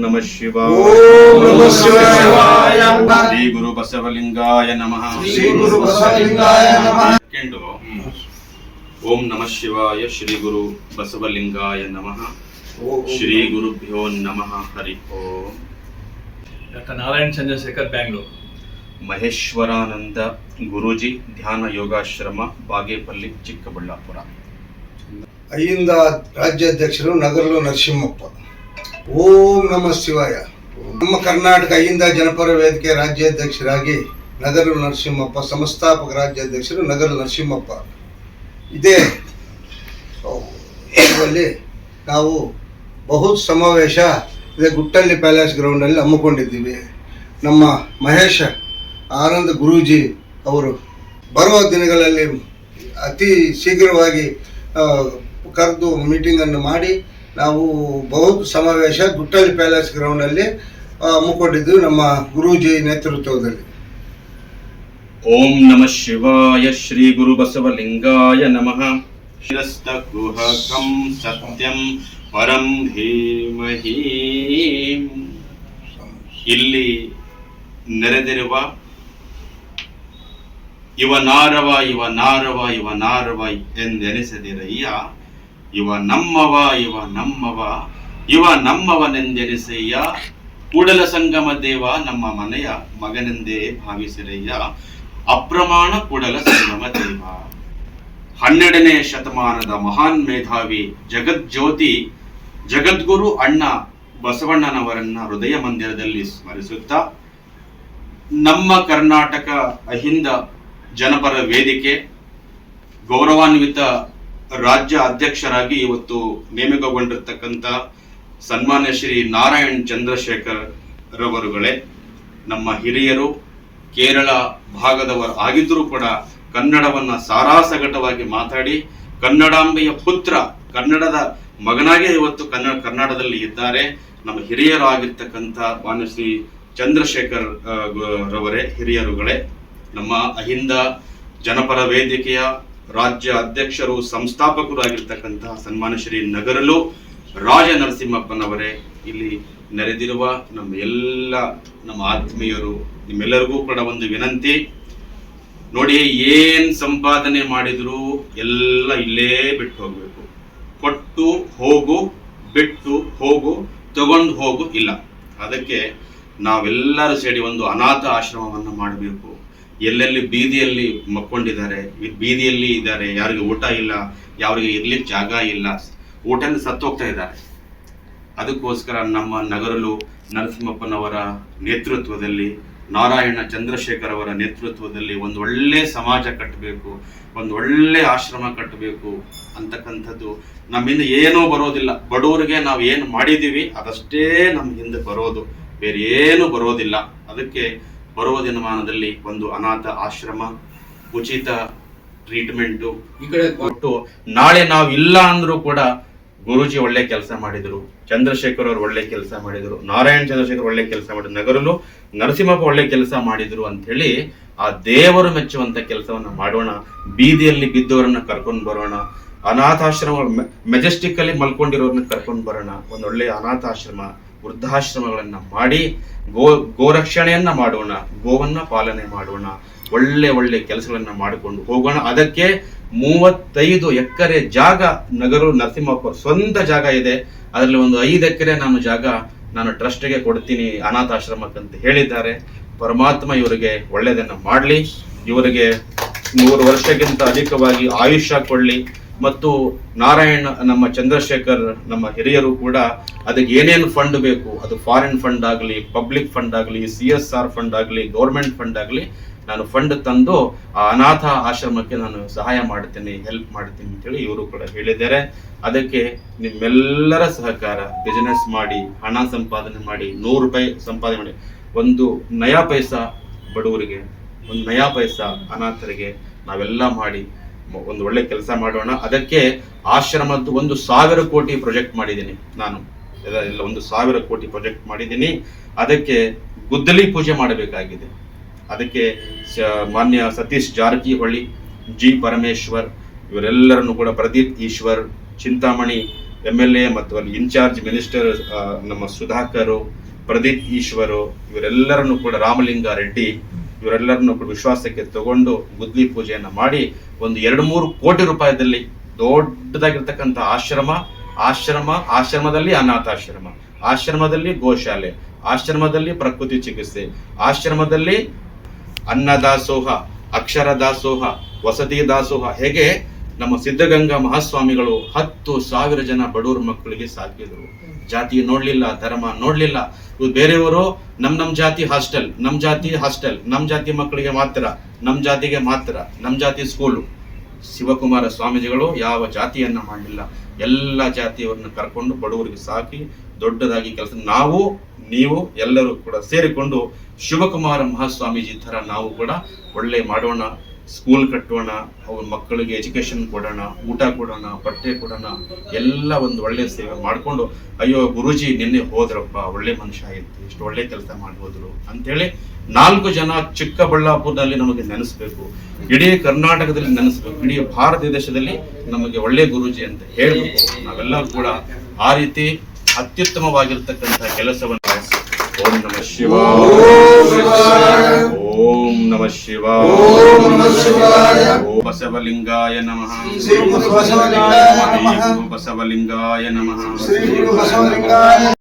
ನಮಃ ಶಿವಾಯ. ಓಂ ನಮಃ ಶಿವಾಯ. ಶ್ರೀ ಗುರು ಬಸವಲಿಂಗಾಯ ನಮಃ. ಶ್ರೀ ಗುರು ಬಸವಲಿಂಗಾಯ ನಮಃ. ಓಂ ನಮಃ ಶಿವಾಯ. ಶ್ರೀ ಗುರು ಬಸವಲಿಂಗಾಯ ನಮಃ. ಶ್ರೀ ಗುರುಭ್ಯೋ ನಮಃ. ಹರಿ ಓಂ. ಡಾಕ್ಟರ್ ನಾರಾಯಣ್ ಚಂದ್ರಶೇಖರ್, ಬ್ಯಾಂಗ್ಳೂರು. ಮಹೇಶ್ವರಾನಂದ ಗುರೂಜಿ ಧ್ಯಾನ ಯೋಗಾಶ್ರಮ, ಬಾಗೇಪಲ್ಲಿ, ಚಿಕ್ಕಬಳ್ಳಾಪುರ. ಅಹಿಂದ ರಾಜ್ಯಾಧ್ಯಕ್ಷರು ನಗರಲು ನರಸಿಂಹಪ್ಪ. ಓಂ ನಮಃ ಶಿವಾಯ. ನಮ್ಮ ಕರ್ನಾಟಕ ಅಹಿಂದ ಜನಪರ ವೇದಿಕೆ ರಾಜ್ಯಾಧ್ಯಕ್ಷರಾಗಿ ನಗರಲು ನರಸಿಂಹಪ್ಪ, ಸಂಸ್ಥಾಪಕ ರಾಜ್ಯಾಧ್ಯಕ್ಷರು ನಗರಲು ನರಸಿಂಹಪ್ಪ. ಇದೇ ಇದರಲ್ಲಿ ನಾವು ಬಹುತ್ ಸಮಾವೇಶ ಇದೇ ಗುಟ್ಟಳ್ಳಿ ಪ್ಯಾಲೇಸ್ ಗ್ರೌಂಡಲ್ಲಿ ಹಮ್ಮಿಕೊಂಡಿದ್ದೀವಿ. ನಮ್ಮ ಮಹೇಶ್ ಆನಂದ್ ಗುರೂಜಿ ಅವರು ಬರುವ ದಿನಗಳಲ್ಲಿ ಅತಿ ಶೀಘ್ರವಾಗಿ ಕರೆದು ಮೀಟಿಂಗನ್ನು ಮಾಡಿ ನಾವು ಬಹುತ್ ಸಮಾವೇಶ ಗುಟ್ಟಳ್ಳಿ ಪ್ಯಾಲೇಸ್ ಗ್ರೌಂಡಲ್ಲಿ ಹಮ್ಮಿಕೊಂಡಿದ್ದೀವಿ ನಮ್ಮ ಗುರೂಜಿ ನೇತೃತ್ವದಲ್ಲಿ. ಓಂ ನಮಃ ಶಿವಾಯ. ಶ್ರೀ ಗುರು ಬಸವಲಿಂಗಾಯ ನಮಃ. ಶಿರಸ್ತಗುಹಕಂ ಸತ್ಯಂ ಪರಂ ಧೀಮಹಿ. ಇಲ್ಲಿ ನೆರೆದಿರುವ ಇವನಾರವ ಇವನಾರವ ಇವನಾರವ ಎಂದೆನಿಸದಿರಯ್ಯ, ಇವ ನಮ್ಮವ ಇವ ನಮ್ಮವ ಇವ ನಮ್ಮವನೆಂದೆನಿಸಯ್ಯ, ಕೂಡಲ ಸಂಗಮ ದೇವ ನಮ್ಮ ಮನೆಯ ಮಗನೆಂದೇ ಭಾವಿಸಿರಯ್ಯ, ಅಪ್ರಮಾಣ ಕೂಡಲ ಸಂಗಮ ದೇವ. 12ನೇ ಶತಮಾನದ ಮಹಾನ್ ಮೇಧಾವಿ ಜಗಜ್ಯೋತಿ ಜಗದ್ಗುರು ಅಣ್ಣ ಬಸವಣ್ಣನವರನ್ನ ಹೃದಯ ಮಂದಿರದಲ್ಲಿ ಸ್ಮರಿಸುತ್ತಾ, ನಮ್ಮ ಕರ್ನಾಟಕ ಅಹಿಂದ ಜನಪರ ವೇದಿಕೆ ಗೌರವಾನ್ವಿತ ರಾಜ್ಯ ಅಧ್ಯಕ್ಷರಾಗಿ ಇವತ್ತು ನೇಮಕಗೊಂಡಿರ್ತಕ್ಕಂಥ ಸನ್ಮಾನ್ಯ ಶ್ರೀ ನಾರಾಯಣ್ ಚಂದ್ರಶೇಖರ್ ರವರುಗಳೇ, ನಮ್ಮ ಹಿರಿಯರು, ಕೇರಳ ಭಾಗದವರು ಆಗಿದ್ದರೂ ಕೂಡ ಕನ್ನಡವನ್ನ ಸಾರಾಸಗಟವಾಗಿ ಮಾತಾಡಿ ಕನ್ನಡಾಂಬೆಯ ಪುತ್ರ, ಕನ್ನಡದ ಮಗನಾಗಿ ಇವತ್ತು ಕರ್ನಾಟಕದಲ್ಲಿ ಇದ್ದಾರೆ. ನಮ್ಮ ಹಿರಿಯರು ಆಗಿರ್ತಕ್ಕಂಥ ಮಾನ್ಯ ಶ್ರೀ ಚಂದ್ರಶೇಖರ್ ರವರೇ, ಹಿರಿಯರುಗಳೇ, ನಮ್ಮ ಅಹಿಂದ ಜನಪರ ವೇದಿಕೆಯ ರಾಜ್ಯ ಅಧ್ಯಕ್ಷರು, ಸಂಸ್ಥಾಪಕರು ಆಗಿರ್ತಕ್ಕಂತಹ ಸನ್ಮಾನ್ಯ ಶ್ರೀ ನಗರಲು ರಾಜ ನರಸಿಂಹಪ್ಪನವರೇ, ಇಲ್ಲಿ ನೆರೆದಿರುವ ನಮ್ಮ ಆತ್ಮೀಯರು, ನಿಮ್ಮೆಲ್ಲರಿಗೂ ಕೂಡ ಒಂದು ವಿನಂತಿ. ನೋಡಿ, ಏನ್ ಸಂಪಾದನೆ ಮಾಡಿದ್ರು ಎಲ್ಲ ಇಲ್ಲೇ ಬಿಟ್ಟು ಹೋಗ್ಬೇಕು. ಕೊಟ್ಟು ಹೋಗು, ಬಿಟ್ಟು ಹೋಗು, ತಗೊಂಡು ಹೋಗು ಇಲ್ಲ. ಅದಕ್ಕೆ ನಾವೆಲ್ಲರೂ ಸೇರಿ ಒಂದು ಅನಾಥ ಆಶ್ರಮವನ್ನು ಮಾಡಬೇಕು. ಎಲ್ಲೆಲ್ಲಿ ಬೀದಿಯಲ್ಲಿ ಮಕ್ಕೊಂಡಿದ್ದಾರೆ, ಬೀದಿಯಲ್ಲಿ ಇದ್ದಾರೆ, ಯಾರಿಗೆ ಊಟ ಇಲ್ಲ, ಯಾರಿಗೆ ಇರ್ಲಿಕ್ಕೆ ಜಾಗ ಇಲ್ಲ, ಊಟದಿಂದ ಸತ್ತೋಗ್ತಾ ಇದ್ದಾರೆ. ಅದಕ್ಕೋಸ್ಕರ ನಮ್ಮ ನಗರಲು ನರಸಿಂಹಪ್ಪನವರ ನೇತೃತ್ವದಲ್ಲಿ, ನಾರಾಯಣ ಚಂದ್ರಶೇಖರ್ ಅವರ ನೇತೃತ್ವದಲ್ಲಿ ಒಂದು ಒಳ್ಳೆ ಸಮಾಜ ಕಟ್ಟಬೇಕು, ಒಂದು ಒಳ್ಳೆ ಆಶ್ರಮ ಕಟ್ಟಬೇಕು ಅಂತಕ್ಕಂಥದ್ದು ನಮ್ಮಿಂದ ಏನೂ ಬರೋದಿಲ್ಲ. ಬಡವರಿಗೆ ನಾವು ಏನು ಮಾಡಿದ್ದೀವಿ ಅದಷ್ಟೇ ನಮ್ಮ ಹಿಂದೆ ಬರೋದು, ಬೇರೆ ಏನು ಬರೋದಿಲ್ಲ. ಅದಕ್ಕೆ ಬರುವ ದಿನಮಾನದಲ್ಲಿ ಒಂದು ಅನಾಥ ಆಶ್ರಮ, ಉಚಿತ ಟ್ರೀಟ್ಮೆಂಟು ಈ ಕಡೆ ಕೊಟ್ಟು, ನಾಳೆ ನಾವು ಇಲ್ಲ ಅಂದ್ರೂ ಕೂಡ ಗುರೂಜಿ ಒಳ್ಳೆ ಕೆಲಸ ಮಾಡಿದ್ರು, ಚಂದ್ರಶೇಖರ್ ಅವರು ಒಳ್ಳೆ ಕೆಲಸ ಮಾಡಿದ್ರು, ನಾರಾಯಣ್ ಚಂದ್ರಶೇಖರ್ ಒಳ್ಳೆ ಕೆಲಸ ಮಾಡಿದ್ರು, ನಗರಲು ನರಸಿಂಹಪ್ಪ ಒಳ್ಳೆ ಕೆಲಸ ಮಾಡಿದ್ರು ಅಂತ ಹೇಳಿ ಆ ದೇವರು ಮೆಚ್ಚುವಂತ ಕೆಲಸವನ್ನ ಮಾಡೋಣ. ಬೀದಿಯಲ್ಲಿ ಬಿದ್ದವರನ್ನ ಕರ್ಕೊಂಡು ಬರೋಣ, ಅನಾಥಾಶ್ರಮ ಮೆಜೆಸ್ಟಿಕ್ ಅಲ್ಲಿ ಮಲ್ಕೊಂಡಿರೋರನ್ನ ಕರ್ಕೊಂಡು ಬರೋಣ. ಒಂದೊಳ್ಳೆ ಅನಾಥಾಶ್ರಮ, ವೃದ್ಧಾಶ್ರಮಗಳನ್ನ ಮಾಡಿ ಗೋರಕ್ಷಣೆಯನ್ನ ಮಾಡೋಣ, ಗೋವನ್ನ ಪಾಲನೆ ಮಾಡೋಣ, ಒಳ್ಳೆ ಕೆಲಸಗಳನ್ನ ಮಾಡಿಕೊಂಡು ಹೋಗೋಣ. ಅದಕ್ಕೆ 35 ಎಕರೆ ಜಾಗ ನಗರ ನರಸಿಂಹಪ್ಪ ಸ್ವಂತ ಜಾಗ ಇದೆ. ಅದರಲ್ಲಿ ಒಂದು 5 ಎಕರೆ ನಾನು ಟ್ರಸ್ಟ್ಗೆ ಕೊಡ್ತೀನಿ ಅನಾಥಾಶ್ರಮಕ್ಕಂತ ಹೇಳಿದ್ದಾರೆ. ಪರಮಾತ್ಮ ಇವರಿಗೆ ಒಳ್ಳೆಯದನ್ನ ಮಾಡಲಿ, ಇವರಿಗೆ 100 ವರ್ಷಕ್ಕಿಂತ ಅಧಿಕವಾಗಿ ಆಯುಷ್ಯ ಕೊಡ್ಲಿ. ಮತ್ತು ನಾರಾಯಣ್ ನಮ್ಮ ಚಂದ್ರಶೇಖರ್ ನಮ್ಮ ಹಿರಿಯರು ಕೂಡ ಅದಕ್ಕೆ ಏನೇನು ಫಂಡ್ ಬೇಕು, ಅದು ಫಾರಿನ್ ಫಂಡ್ ಆಗಲಿ, ಪಬ್ಲಿಕ್ ಫಂಡ್ ಆಗಲಿ, CSR ಫಂಡ್ ಆಗಲಿ, ಗೌರ್ಮೆಂಟ್ ಫಂಡ್ ಆಗಲಿ, ನಾನು ಫಂಡ್ ತಂದು ಆ ಅನಾಥ ಆಶ್ರಮಕ್ಕೆ ನಾನು ಸಹಾಯ ಮಾಡ್ತೇನೆ, ಹೆಲ್ಪ್ ಮಾಡ್ತೀನಿ ಅಂತೇಳಿ ಇವರು ಕೂಡ ಹೇಳಿದ್ದಾರೆ. ಅದಕ್ಕೆ ನಿಮ್ಮೆಲ್ಲರ ಸಹಕಾರ, ಬಿಸಿನೆಸ್ ಮಾಡಿ, ಹಣ ಸಂಪಾದನೆ ಮಾಡಿ, 100 ರೂಪಾಯಿ ಸಂಪಾದನೆ ಮಾಡಿ, ಒಂದು ನಯಾ ಪೈಸಾ ಬಡವರಿಗೆ, ಒಂದು ನಯಾ ಪೈಸಾ ಅನಾಥರಿಗೆ ನಾವೆಲ್ಲ ಮಾಡಿ ಒಂದು ಒಳ್ಳೆ ಕೆಲಸ ಮಾಡೋಣ. ಅದಕ್ಕೆ ಆಶ್ರಮದ್ದು 1,000 ಕೋಟಿ ಪ್ರಾಜೆಕ್ಟ್ ಮಾಡಿದ್ದೀನಿ ನಾನು, ಎಲ್ಲ 1,000 ಕೋಟಿ ಪ್ರಾಜೆಕ್ಟ್ ಮಾಡಿದ್ದೀನಿ. ಅದಕ್ಕೆ ಗುದ್ದಲಿ ಪೂಜೆ ಮಾಡಬೇಕಾಗಿದೆ. ಅದಕ್ಕೆ ಮಾನ್ಯ ಸತೀಶ್ ಜಾರಕಿಹೊಳಿ, ಜಿ ಪರಮೇಶ್ವರ್ ಇವರೆಲ್ಲರನ್ನು ಕೂಡ, ಪ್ರದೀಪ್ ಈಶ್ವರ್, ಚಿಂತಾಮಣಿ MLA ಮತ್ತು ಅಲ್ಲಿ ಇನ್ಚಾರ್ಜ್ ಮಿನಿಸ್ಟರ್ ನಮ್ಮ ಸುಧಾಕರ್, ಪ್ರದೀಪ್ ಈಶ್ವರು, ಇವರೆಲ್ಲರನ್ನು ಕೂಡ ರಾಮಲಿಂಗ ರೆಡ್ಡಿ, ಇವರೆಲ್ಲರನ್ನು ಕೂಡ ವಿಶ್ವಾಸಕ್ಕೆ ತಗೊಂಡು ಗುದ್ಲಿ ಪೂಜೆಯನ್ನ ಮಾಡಿ ಒಂದು 2-3 ಕೋಟಿ ರೂಪಾಯಿದಲ್ಲಿ ದೊಡ್ಡದಾಗಿರ್ತಕ್ಕಂಥ ಆಶ್ರಮದಲ್ಲಿ ಅನಾಥಾಶ್ರಮ, ಆಶ್ರಮದಲ್ಲಿ ಗೋಶಾಲೆ, ಆಶ್ರಮದಲ್ಲಿ ಪ್ರಕೃತಿ ಚಿಕಿತ್ಸೆ, ಆಶ್ರಮದಲ್ಲಿ ಅನ್ನದಾಸೋಹ, ಅಕ್ಷರ ದಾಸೋಹ, ವಸತಿ ದಾಸೋಹ, ಹೇಗೆ ನಮ್ಮ ಸಿದ್ಧಗಂಗಾ ಮಹಾಸ್ವಾಮಿಗಳು 10,000 ಜನ ಬಡವರ ಮಕ್ಕಳಿಗೆ ಸಾಕಿದ್ರು. ಜಾತಿ ನೋಡ್ಲಿಲ್ಲ, ಧರ್ಮ ನೋಡ್ಲಿಲ್ಲ. ಇವು ಬೇರೆಯವರು ನಮ್ ಜಾತಿ ಹಾಸ್ಟೆಲ್, ನಮ್ ಜಾತಿ ಮಕ್ಕಳಿಗೆ ಮಾತ್ರ, ನಮ್ ಜಾತಿಗೆ ಮಾತ್ರ, ನಮ್ ಜಾತಿ ಸ್ಕೂಲು. ಶಿವಕುಮಾರ ಸ್ವಾಮೀಜಿಗಳು ಯಾವ ಜಾತಿಯನ್ನ ಮಾಡಲಿಲ್ಲ, ಎಲ್ಲ ಜಾತಿಯವರನ್ನು ಕರ್ಕೊಂಡು ಬಡವರಿಗೆ ಸಾಕಿ ದೊಡ್ಡದಾಗಿ ಕೆಲಸ. ನೀವು ಎಲ್ಲರೂ ಕೂಡ ಸೇರಿಕೊಂಡು ಶಿವಕುಮಾರ ಮಹಾಸ್ವಾಮೀಜಿ ತರ ನಾವು ಕೂಡ ಒಳ್ಳೆ ಮಾಡೋಣ, ಸ್ಕೂಲ್ ಕಟ್ಟೋಣ, ಅವ್ರ ಮಕ್ಕಳಿಗೆ ಎಜುಕೇಶನ್ ಕೊಡೋಣ, ಊಟ ಕೊಡೋಣ, ಬಟ್ಟೆ ಕೊಡೋಣ, ಎಲ್ಲ ಒಂದು ಒಳ್ಳೆ ಸೇವೆ ಮಾಡಿಕೊಂಡು, ಅಯ್ಯೋ ಗುರೂಜಿ ನಿನ್ನೆ ಹೋದ್ರಪ್ಪ, ಒಳ್ಳೆ ಮನುಷ್ಯ ಆಯ್ತು, ಇಷ್ಟು ಒಳ್ಳೆ ಕೆಲಸ ಮಾಡಿ ಹೋದ್ರು ಅಂತೇಳಿ 4 ಜನ ಚಿಕ್ಕಬಳ್ಳಾಪುರದಲ್ಲಿ ನಮಗೆ ನೆನೆಸ್ಬೇಕು, ಇಡೀ ಕರ್ನಾಟಕದಲ್ಲಿ ನೆನೆಸ್ಬೇಕು, ಇಡೀ ಭಾರತ ದೇಶದಲ್ಲಿ ನಮಗೆ ಒಳ್ಳೆ ಗುರೂಜಿ ಅಂತ ಹೇಳ್ಬೇಕು. ನಾವೆಲ್ಲ ಕೂಡ ಆ ರೀತಿ ಅತ್ಯುತ್ತಮವಾಗಿರ್ತಕ್ಕಂಥ ಕೆಲಸವನ್ನು ಓಂ ನಮಃ ಶಿವಾಯ, ಓಂ ನಮಃ ಶಿವಾಯ, ಓಂ ಬಸವಲಿಂಗಾಯ ನಮಃ, ಶ್ರೀ ಗುರು ಬಸವಲಿಂಗಾಯ ನಮಃ.